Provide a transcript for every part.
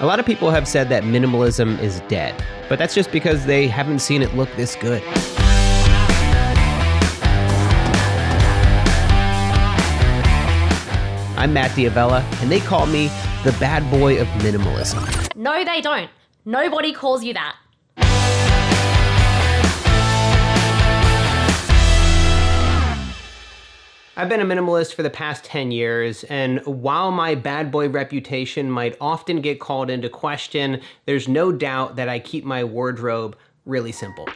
A lot of people have said that minimalism is dead, but that's just because they haven't seen it look this good. I'm Matt Diavella, and they call me the bad boy of minimalism. No, they don't. Nobody calls you that. I've been a minimalist for the past 10 years, and while my bad boy reputation might often get called into question, there's no doubt that I keep my wardrobe really simple.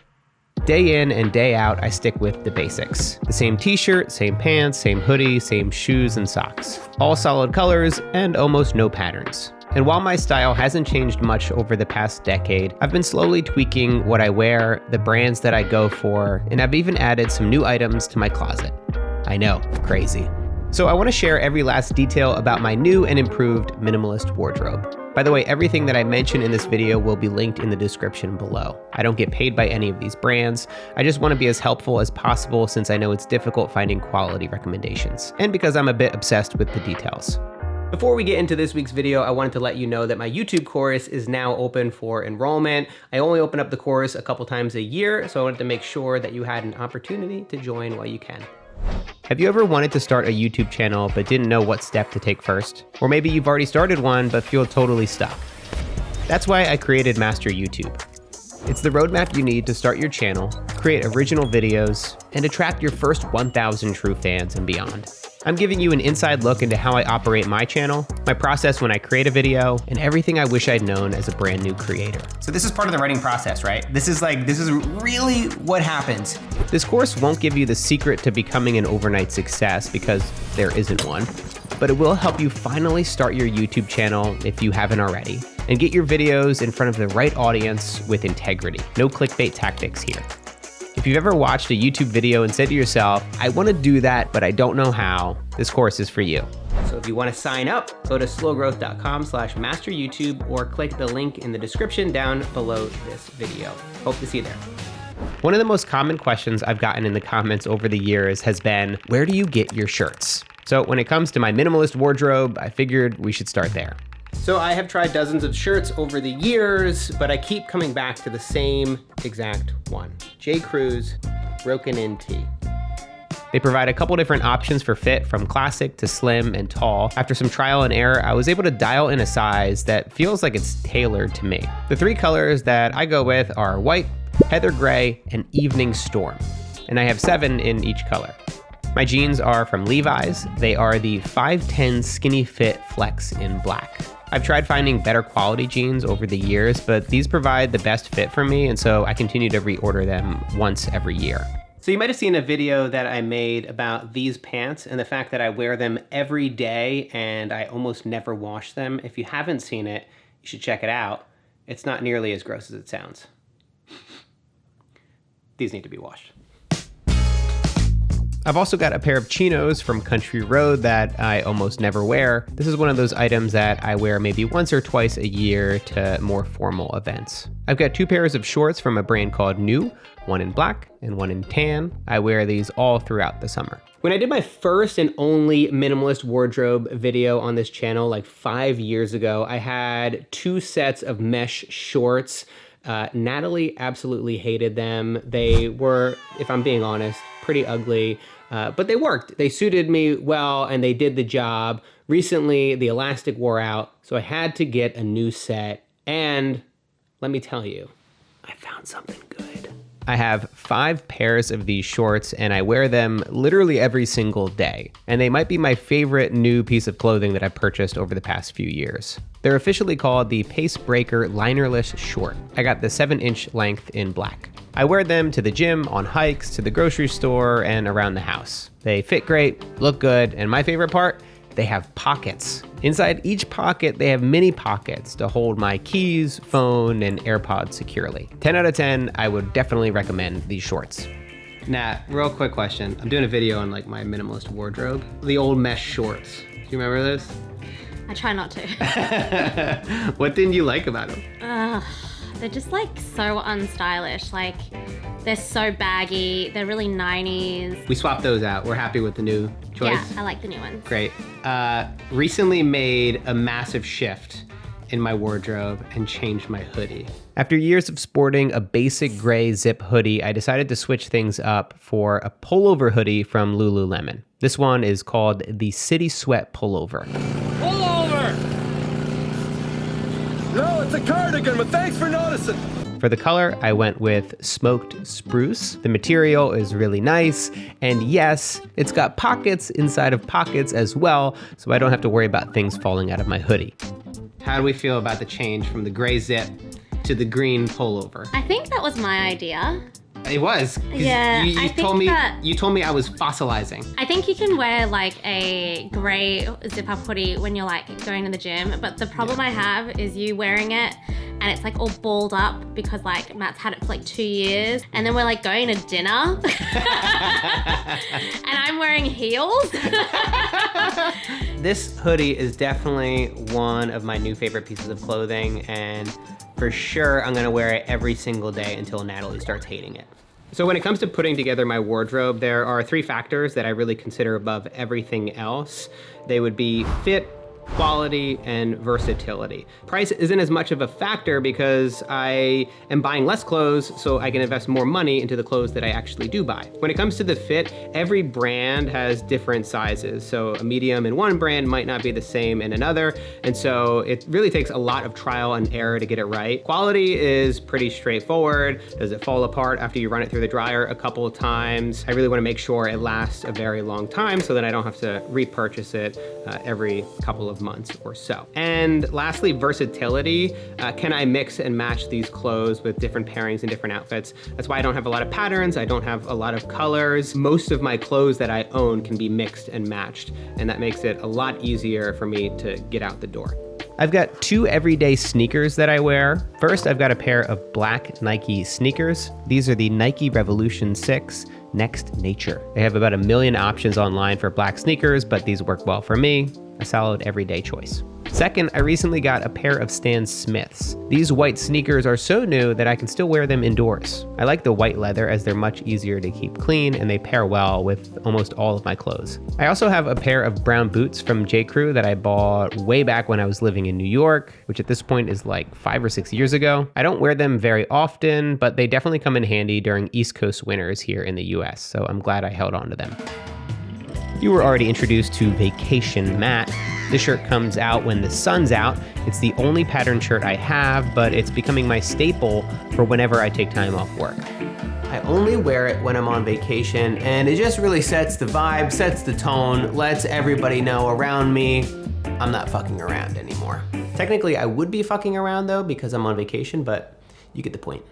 Day in and day out, I stick with the basics. The same t-shirt, same pants, same hoodie, same shoes and socks. All solid colors and almost no patterns. And while my style hasn't changed much over the past decade, I've been slowly tweaking what I wear, the brands that I go for, and I've even added some new items to my closet. I know, crazy. So I want to share every last detail about my new and improved minimalist wardrobe. By the way, everything that I mention in this video will be linked in the description below. I don't get paid by any of these brands. I just want to be as helpful as possible since I know it's difficult finding quality recommendations, and because I'm a bit obsessed with the details. Before we get into this week's video, I wanted to let you know that my YouTube course is now open for enrollment. I only open up the course a couple times a year, so I wanted to make sure that you had an opportunity to join while you can. Have you ever wanted to start a YouTube channel but didn't know what step to take first? Or maybe you've already started one but feel totally stuck. That's why I created Master YouTube. It's the roadmap you need to start your channel, create original videos, and attract your first 1,000 true fans and beyond. I'm giving you an inside look into how I operate my channel, my process when I create a video, and everything I wish I'd known as a brand new creator. So this is part of the writing process, right? This is really what happens. This course won't give you the secret to becoming an overnight success because there isn't one, but it will help you finally start your YouTube channel if you haven't already, and get your videos in front of the right audience with integrity. No clickbait tactics here. If you've ever watched a YouTube video and said to yourself, I want to do that, but I don't know how, this course is for you. So if you want to sign up, go to slowgrowth.com/masteryoutube or click the link in the description down below this video. Hope to see you there. One of the most common questions I've gotten in the comments over the years has been, where do you get your shirts? So when it comes to my minimalist wardrobe, I figured we should start there. So I have tried dozens of shirts over the years, but I keep coming back to the same exact one. J. Crew's Broken In Tee. They provide a couple different options for fit, from classic to slim and tall. After some trial and error, I was able to dial in a size that feels like it's tailored to me. The three colors that I go with are white, heather gray, and evening storm. And I have 7 in each color. My jeans are from Levi's. They are the 510 Skinny Fit Flex in black. I've tried finding better quality jeans over the years, but these provide the best fit for me, and so I continue to reorder them once every year. So you might have seen a video that I made about these pants and the fact that I wear them every day and I almost never wash them. If you haven't seen it, you should check it out. It's not nearly as gross as it sounds. These need to be washed. I've also got a pair of Chinos from Country Road that I almost never wear. This is one of those items that I wear maybe once or twice a year to more formal events. I've got 2 pairs of shorts from a brand called New, one in black and one in tan. I wear these all throughout the summer. When I did my first and only minimalist wardrobe video on this channel like 5 years ago, I had 2 sets of mesh shorts. Natalie absolutely hated them. They were, if I'm being honest, pretty ugly, but they worked. They suited me well and they did the job. Recently, the elastic wore out, so I had to get a new set. And let me tell you, I found something good. I have 5 pairs of these shorts and I wear them literally every single day. And they might be my favorite new piece of clothing that I've purchased over the past few years. They're officially called the Pace Breaker Linerless Short. I got the 7-inch length in black. I wear them to the gym, on hikes, to the grocery store, and around the house. They fit great, look good, and my favorite part, they have pockets. Inside each pocket, they have mini pockets to hold my keys, phone, and AirPods securely. 10 out of 10, I would definitely recommend these shorts. Nat, real quick question. I'm doing a video on like my minimalist wardrobe. The old mesh shorts. Do you remember this? I try not to. What didn't you like about them? They're just like so unstylish. Like they're so baggy. They're really 90s. We swapped those out. We're happy with the new choice. Yeah, I like the new ones. Great. Recently made a massive shift in my wardrobe and changed my hoodie. After years of sporting a basic gray zip hoodie, I decided to switch things up for a pullover hoodie from Lululemon. This one is called the City Sweat Pullover. Pullover! No, it's a cardigan, but thanks for noticing. For the color, I went with smoked spruce. The material is really nice, and yes, it's got pockets inside of pockets as well, so I don't have to worry about things falling out of my hoodie. How do we feel about the change from the gray zip to the green pullover? I think that was my idea. It was. 'Cause Yeah, you I think told me that- you told me I was fossilizing. I think you can wear like a grey zip-up hoodie when you're like going to the gym, but the problem I have is you wearing it and it's like all balled up because like Matt's had it for like 2 years, and then we're like going to dinner and I'm wearing heels. This hoodie is definitely one of my new favorite pieces of clothing, and for sure I'm gonna wear it every single day until Natalie starts hating it. So when it comes to putting together my wardrobe, there are 3 factors that I really consider above everything else. They would be fit, quality, and versatility. Price isn't as much of a factor because I am buying less clothes, so I can invest more money into the clothes that I actually do buy. When it comes to the fit, every brand has different sizes. So a medium in one brand might not be the same in another. And so it really takes a lot of trial and error to get it right. Quality is pretty straightforward. Does it fall apart after you run it through the dryer a couple of times? I really want to make sure it lasts a very long time so that I don't have to repurchase it every couple of months or so. And lastly, versatility. Can I mix and match these clothes with different pairings and different outfits? That's why I don't have a lot of patterns. I don't have a lot of colors. Most of my clothes that I own can be mixed and matched, and that makes it a lot easier for me to get out the door. I've got 2 everyday sneakers that I wear. First, I've got a pair of black Nike sneakers. These are the Nike Revolution 6 Next Nature. They have about 1 million options online for black sneakers, but these work well for me. A solid everyday choice. Second, I recently got a pair of Stan Smiths. These white sneakers are so new that I can still wear them indoors. I like the white leather as they're much easier to keep clean and they pair well with almost all of my clothes. I also have a pair of brown boots from J.Crew that I bought way back when I was living in New York, which at this point is like 5 or 6 years ago. I don't wear them very often, but they definitely come in handy during East Coast winters here in the US, so I'm glad I held on to them. You were already introduced to Vacation Matt. This shirt comes out when the sun's out. It's the only pattern shirt I have, but it's becoming my staple for whenever I take time off work. I only wear it when I'm on vacation, and it just really sets the vibe, sets the tone, lets everybody know around me I'm not fucking around anymore. Technically, I would be fucking around though because I'm on vacation, but you get the point.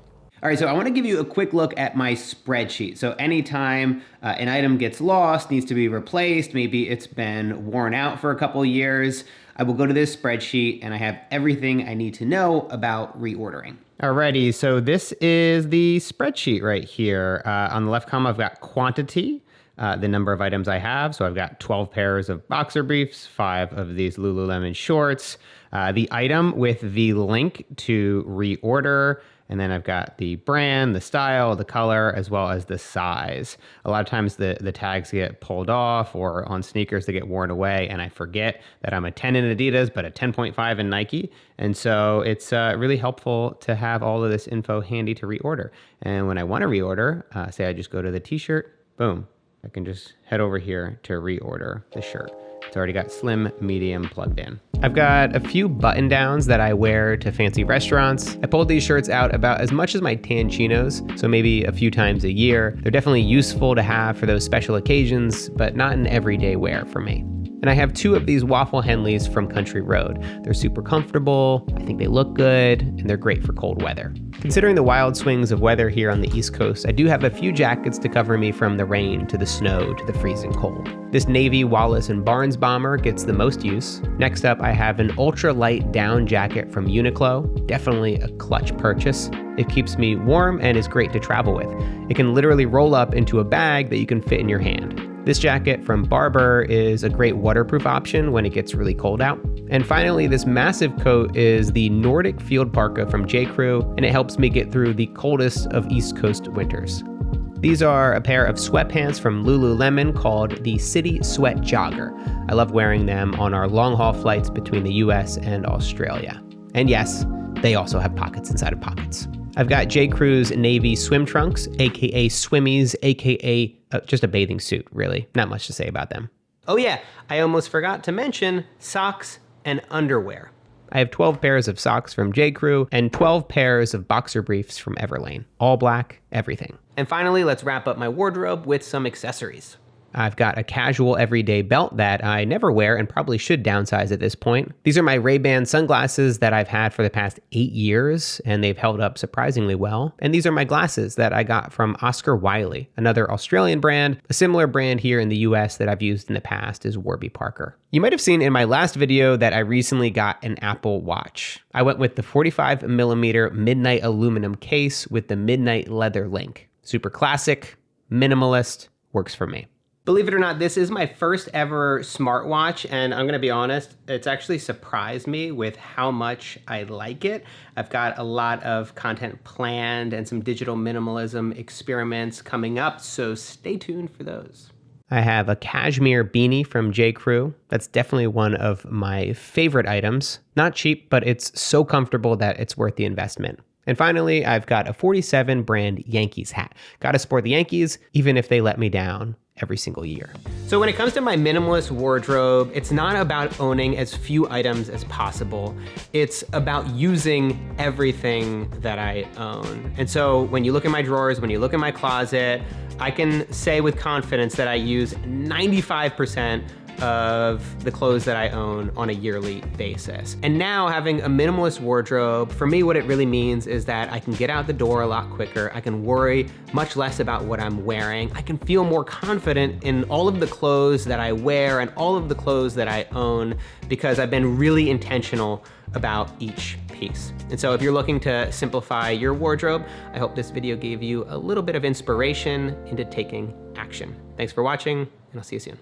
All right, so I want to give you a quick look at my spreadsheet. So anytime an item gets lost, needs to be replaced, maybe it's been worn out for a couple of years, I will go to this spreadsheet and I have everything I need to know about reordering. Alrighty, so this is the spreadsheet right here. On the left column, I've got quantity, the number of items I have. So I've got 12 pairs of boxer briefs, 5 of these Lululemon shorts, the item with the link to reorder, and then I've got the brand, the style, the color, as well as the size. A lot of times the tags get pulled off, or on sneakers they get worn away, and I forget that I'm a 10 in Adidas, but a 10.5 in Nike. And so it's really helpful to have all of this info handy to reorder. And when I want to reorder, say I just go to the t-shirt, boom, I can just head over here to reorder the shirt. It's already got slim, medium plugged in. I've got a few button downs that I wear to fancy restaurants. I pulled these shirts out about as much as my tan chinos, so maybe a few times a year. They're definitely useful to have for those special occasions, but not an everyday wear for me. And I have 2 of these waffle Henleys from Country Road. They're super comfortable, I think they look good, and they're great for cold weather. Considering the wild swings of weather here on the East Coast, I do have a few jackets to cover me from the rain to the snow to the freezing cold. This navy Wallace & Barnes bomber gets the most use. Next up, I have an ultra-light down jacket from Uniqlo, definitely a clutch purchase. It keeps me warm and is great to travel with. It can literally roll up into a bag that you can fit in your hand. This jacket from Barbour is a great waterproof option when it gets really cold out. And finally, this massive coat is the Nordic Field Parka from J.Crew, and it helps me get through the coldest of East Coast winters. These are a pair of sweatpants from Lululemon called the City Sweat Jogger. I love wearing them on our long haul flights between the US and Australia. And yes, they also have pockets inside of pockets. I've got J. Crew's navy swim trunks, aka swimmies, aka just a bathing suit, really. Not much to say about them. Oh yeah, I almost forgot to mention socks and underwear. I have 12 pairs of socks from J. Crew and 12 pairs of boxer briefs from Everlane. All black, everything. And finally, let's wrap up my wardrobe with some accessories. I've got a casual everyday belt that I never wear and probably should downsize at this point. These are my Ray-Ban sunglasses that I've had for the past 8 years, and they've held up surprisingly well. And these are my glasses that I got from Oscar Wiley, another Australian brand. A similar brand here in the US that I've used in the past is Warby Parker. You might have seen in my last video that I recently got an Apple Watch. I went with the 45mm Midnight aluminum case with the Midnight leather link. Super classic, minimalist, works for me. Believe it or not, this is my first ever smartwatch, and I'm gonna be honest, it's actually surprised me with how much I like it. I've got a lot of content planned and some digital minimalism experiments coming up, so stay tuned for those. I have a cashmere beanie from J. Crew. That's definitely one of my favorite items. Not cheap, but it's so comfortable that it's worth the investment. And finally, I've got a 47 brand Yankees hat. Gotta support the Yankees, even if they let me down every single year. So when it comes to my minimalist wardrobe, it's not about owning as few items as possible. It's about using everything that I own. And so when you look at my drawers, when you look at my closet, I can say with confidence that I use 95% of the clothes that I own on a yearly basis. And now having a minimalist wardrobe, for me, what it really means is that I can get out the door a lot quicker. I can worry much less about what I'm wearing. I can feel more confident in all of the clothes that I wear and all of the clothes that I own because I've been really intentional about each piece. And so if you're looking to simplify your wardrobe, I hope this video gave you a little bit of inspiration into taking action. Thanks for watching, and I'll see you soon.